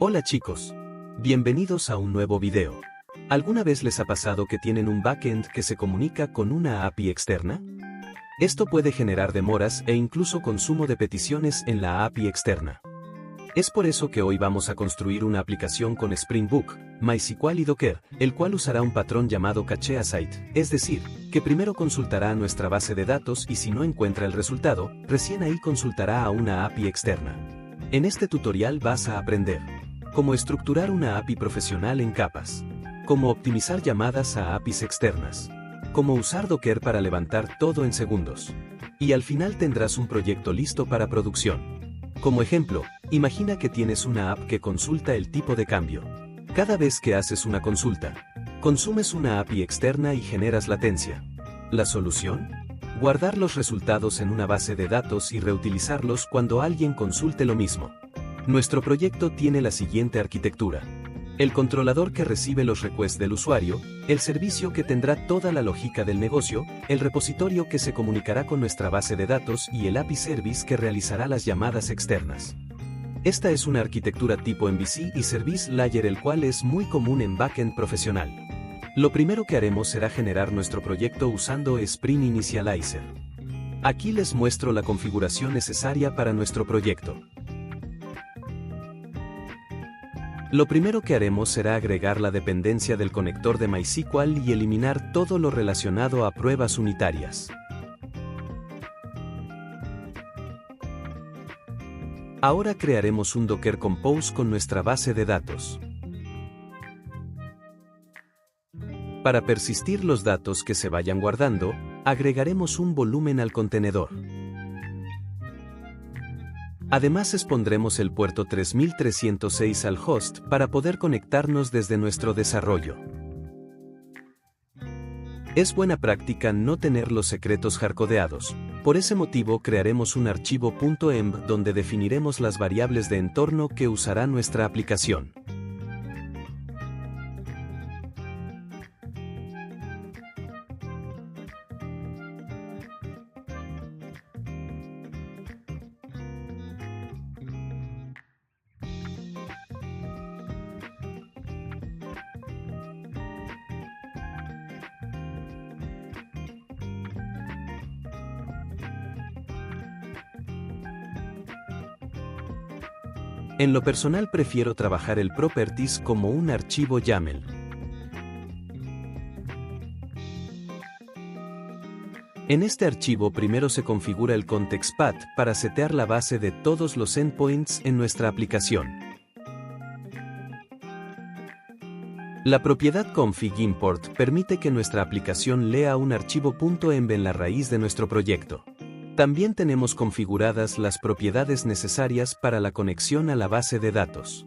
Hola chicos. Bienvenidos a un nuevo video. ¿Alguna vez les ha pasado que tienen un backend que se comunica con una API externa? Esto puede generar demoras e incluso consumo de peticiones en la API externa. Es por eso que hoy vamos a construir una aplicación con Spring Boot, MySQL y Docker, el cual usará un patrón llamado cache aside, es decir, que primero consultará a nuestra base de datos y si no encuentra el resultado, recién ahí consultará a una API externa. En este tutorial vas a aprender cómo estructurar una API profesional en capas, cómo optimizar llamadas a APIs externas, cómo usar Docker para levantar todo en segundos. Y al final tendrás un proyecto listo para producción. Como ejemplo, imagina que tienes una app que consulta el tipo de cambio. Cada vez que haces una consulta, consumes una API externa y generas latencia. ¿La solución? Guardar los resultados en una base de datos y reutilizarlos cuando alguien consulte lo mismo. Nuestro proyecto tiene la siguiente arquitectura: el controlador que recibe los requests del usuario, el servicio que tendrá toda la lógica del negocio, el repositorio que se comunicará con nuestra base de datos y el API Service que realizará las llamadas externas. Esta es una arquitectura tipo MVC y Service Layer, el cual es muy común en backend profesional. Lo primero que haremos será generar nuestro proyecto usando Spring Initializer. Aquí les muestro la configuración necesaria para nuestro proyecto. Lo primero que haremos será agregar la dependencia del conector de MySQL y eliminar todo lo relacionado a pruebas unitarias. Ahora crearemos un Docker Compose con nuestra base de datos. Para persistir los datos que se vayan guardando, agregaremos un volumen al contenedor. Además expondremos el puerto 3306 al host para poder conectarnos desde nuestro desarrollo. Es buena práctica no tener los secretos hardcodeados. Por ese motivo crearemos un archivo .env donde definiremos las variables de entorno que usará nuestra aplicación. En lo personal prefiero trabajar el properties como un archivo YAML. En este archivo primero se configura el context path para setear la base de todos los endpoints en nuestra aplicación. La propiedad config import permite que nuestra aplicación lea un archivo .env en la raíz de nuestro proyecto. También tenemos configuradas las propiedades necesarias para la conexión a la base de datos.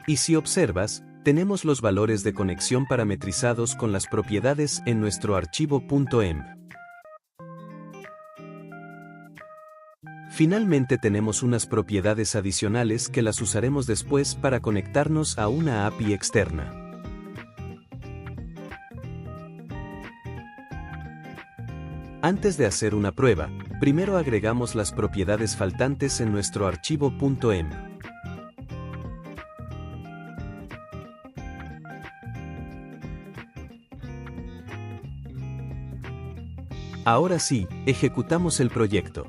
Y si observas, tenemos los valores de conexión parametrizados con las propiedades en nuestro archivo .env. Finalmente tenemos unas propiedades adicionales que las usaremos después para conectarnos a una API externa. Antes de hacer una prueba, primero agregamos las propiedades faltantes en nuestro archivo .env. Ahora sí, ejecutamos el proyecto.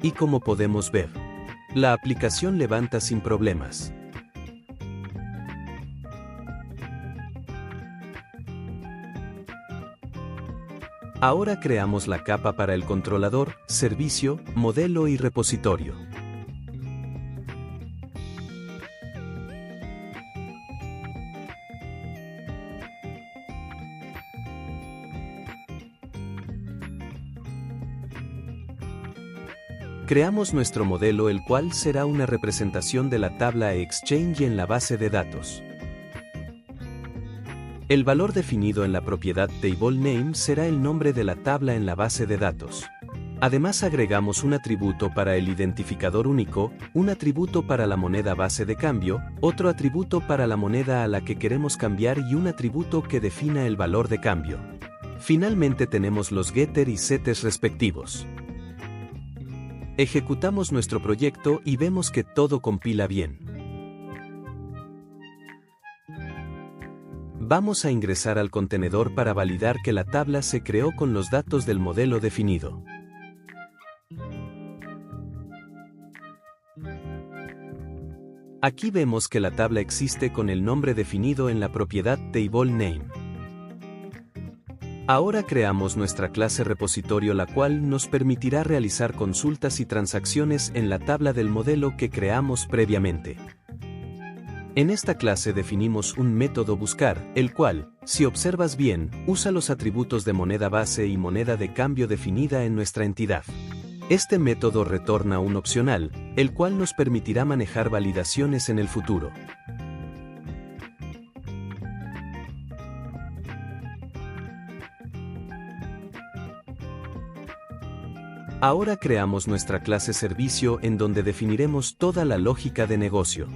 Y como podemos ver, la aplicación levanta sin problemas. Ahora creamos la capa para el controlador, servicio, modelo y repositorio. Creamos nuestro modelo, el cual será una representación de la tabla Exchange en la base de datos. El valor definido en la propiedad TableName será el nombre de la tabla en la base de datos. Además agregamos un atributo para el identificador único, un atributo para la moneda base de cambio, otro atributo para la moneda a la que queremos cambiar y un atributo que defina el valor de cambio. Finalmente tenemos los getter y setters respectivos. Ejecutamos nuestro proyecto y vemos que todo compila bien. Vamos a ingresar al contenedor para validar que la tabla se creó con los datos del modelo definido. Aquí vemos que la tabla existe con el nombre definido en la propiedad TableName. Ahora creamos nuestra clase repositorio, la cual nos permitirá realizar consultas y transacciones en la tabla del modelo que creamos previamente. En esta clase definimos un método buscar, el cual, si observas bien, usa los atributos de moneda base y moneda de cambio definida en nuestra entidad. Este método retorna un opcional, el cual nos permitirá manejar validaciones en el futuro. Ahora creamos nuestra clase servicio en donde definiremos toda la lógica de negocio.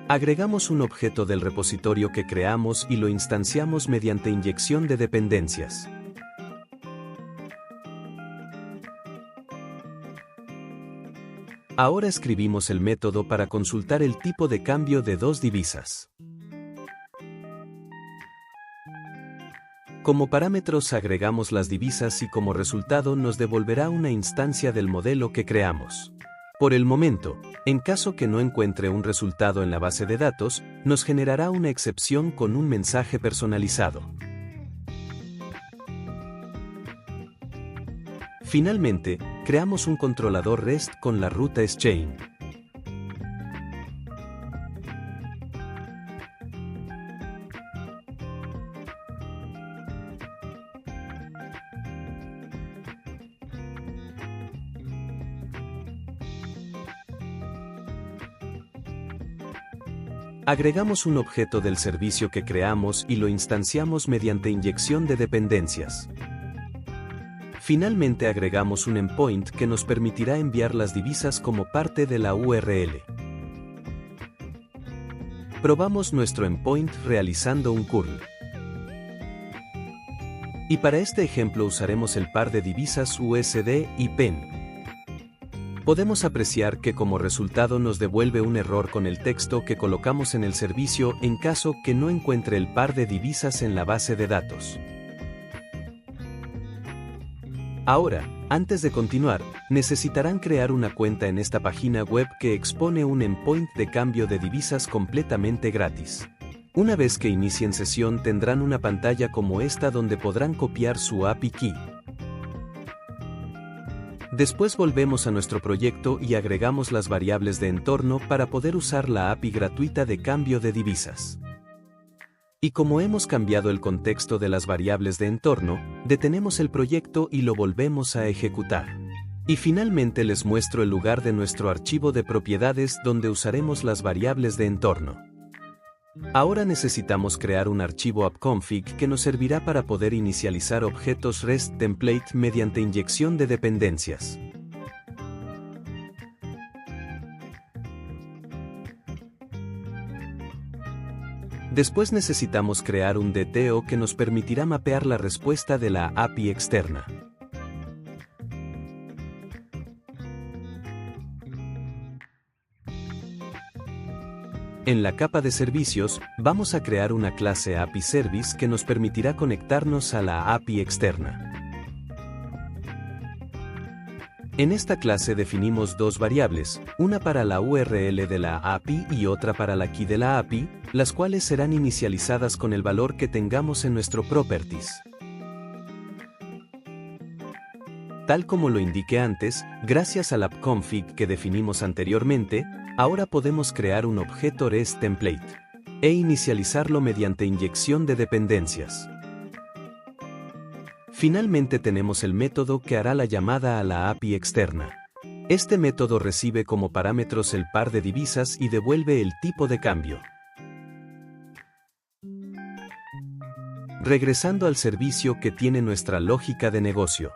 Agregamos un objeto del repositorio que creamos y lo instanciamos mediante inyección de dependencias. Ahora escribimos el método para consultar el tipo de cambio de dos divisas. Como parámetros agregamos las divisas y como resultado nos devolverá una instancia del modelo que creamos. Por el momento, en caso que no encuentre un resultado en la base de datos, nos generará una excepción con un mensaje personalizado. Finalmente, creamos un controlador REST con la ruta Chain. Agregamos un objeto del servicio que creamos y lo instanciamos mediante inyección de dependencias. Finalmente agregamos un endpoint que nos permitirá enviar las divisas como parte de la URL. Probamos nuestro endpoint realizando un curl. Y para este ejemplo usaremos el par de divisas USD y PEN. Podemos apreciar que como resultado nos devuelve un error con el texto que colocamos en el servicio en caso que no encuentre el par de divisas en la base de datos. Ahora, antes de continuar, necesitarán crear una cuenta en esta página web que expone un endpoint de cambio de divisas completamente gratis. Una vez que inicien sesión tendrán una pantalla como esta donde podrán copiar su API key. Después volvemos a nuestro proyecto y agregamos las variables de entorno para poder usar la API gratuita de cambio de divisas. Y como hemos cambiado el contexto de las variables de entorno, detenemos el proyecto y lo volvemos a ejecutar. Y finalmente les muestro el lugar de nuestro archivo de propiedades donde usaremos las variables de entorno. Ahora necesitamos crear un archivo appconfig que nos servirá para poder inicializar objetos REST template mediante inyección de dependencias. Después necesitamos crear un DTO que nos permitirá mapear la respuesta de la API externa. En la capa de servicios, vamos a crear una clase API Service que nos permitirá conectarnos a la API externa. En esta clase definimos dos variables, una para la URL de la API y otra para la key de la API, las cuales serán inicializadas con el valor que tengamos en nuestro properties. Tal como lo indiqué antes, gracias al appconfig que definimos anteriormente, ahora podemos crear un objeto REST template e inicializarlo mediante inyección de dependencias. Finalmente tenemos el método que hará la llamada a la API externa. Este método recibe como parámetros el par de divisas y devuelve el tipo de cambio. Regresando al servicio que tiene nuestra lógica de negocio.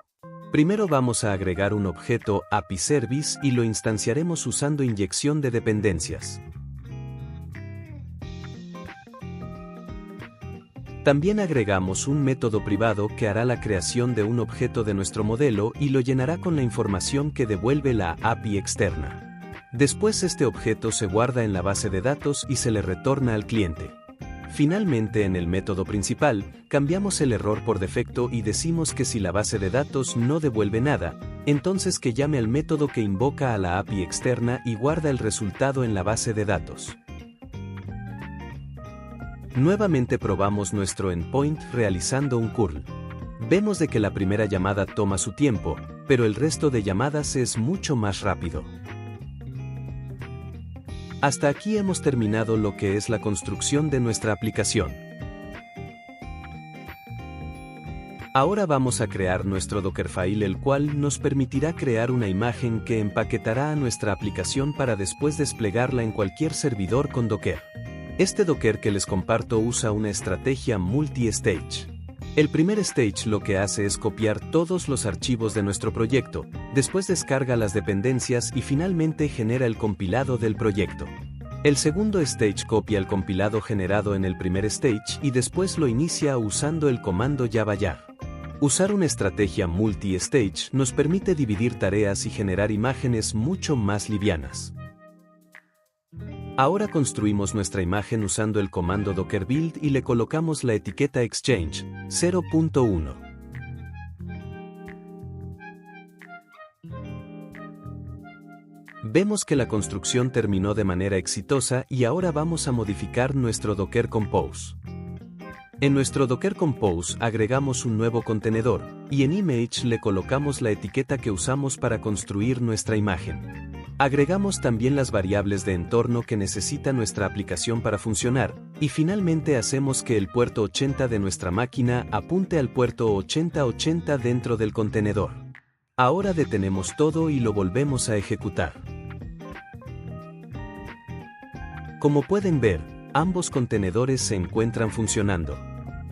Primero vamos a agregar un objeto API Service y lo instanciaremos usando inyección de dependencias. También agregamos un método privado que hará la creación de un objeto de nuestro modelo y lo llenará con la información que devuelve la API externa. Después este objeto se guarda en la base de datos y se le retorna al cliente. Finalmente, en el método principal, cambiamos el error por defecto y decimos que si la base de datos no devuelve nada, entonces que llame al método que invoca a la API externa y guarda el resultado en la base de datos. Nuevamente probamos nuestro endpoint realizando un curl. Vemos de que la primera llamada toma su tiempo, pero el resto de llamadas es mucho más rápido. Hasta aquí hemos terminado lo que es la construcción de nuestra aplicación. Ahora vamos a crear nuestro Dockerfile, el cual nos permitirá crear una imagen que empaquetará a nuestra aplicación para después desplegarla en cualquier servidor con Docker. Este Docker que les comparto usa una estrategia multi-stage. El primer stage lo que hace es copiar todos los archivos de nuestro proyecto, después descarga las dependencias y finalmente genera el compilado del proyecto. El segundo stage copia el compilado generado en el primer stage y después lo inicia usando el comando java-jar. Usar una estrategia multi-stage nos permite dividir tareas y generar imágenes mucho más livianas. Ahora construimos nuestra imagen usando el comando docker build y le colocamos la etiqueta exchange 0.1. Vemos que la construcción terminó de manera exitosa y ahora vamos a modificar nuestro Docker Compose. En nuestro Docker Compose agregamos un nuevo contenedor y en image le colocamos la etiqueta que usamos para construir nuestra imagen. Agregamos también las variables de entorno que necesita nuestra aplicación para funcionar, y finalmente hacemos que el puerto 80 de nuestra máquina apunte al puerto 8080 dentro del contenedor. Ahora detenemos todo y lo volvemos a ejecutar. Como pueden ver, ambos contenedores se encuentran funcionando.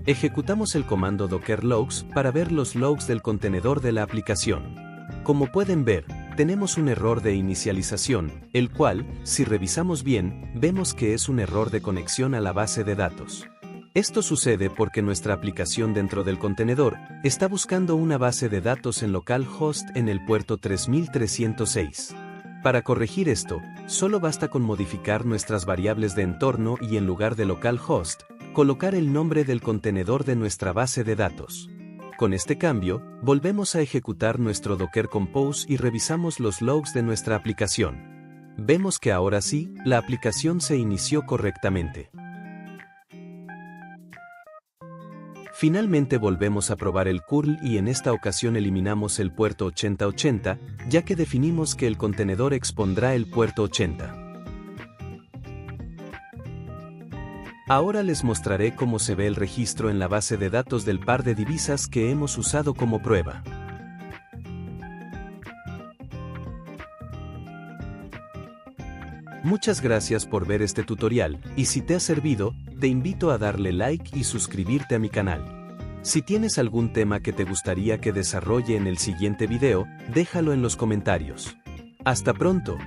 Ejecutamos el comando docker logs para ver los logs del contenedor de la aplicación. Como pueden ver, tenemos un error de inicialización, el cual, si revisamos bien, vemos que es un error de conexión a la base de datos. Esto sucede porque nuestra aplicación dentro del contenedor está buscando una base de datos en localhost en el puerto 3306. Para corregir esto, solo basta con modificar nuestras variables de entorno y en lugar de localhost, colocar el nombre del contenedor de nuestra base de datos. Con este cambio, volvemos a ejecutar nuestro Docker Compose y revisamos los logs de nuestra aplicación. Vemos que ahora sí, la aplicación se inició correctamente. Finalmente volvemos a probar el curl y en esta ocasión eliminamos el puerto 8080, ya que definimos que el contenedor expondrá el puerto 80. Ahora les mostraré cómo se ve el registro en la base de datos del par de divisas que hemos usado como prueba. Muchas gracias por ver este tutorial, y si te ha servido, te invito a darle like y suscribirte a mi canal. Si tienes algún tema que te gustaría que desarrolle en el siguiente video, déjalo en los comentarios. ¡Hasta pronto!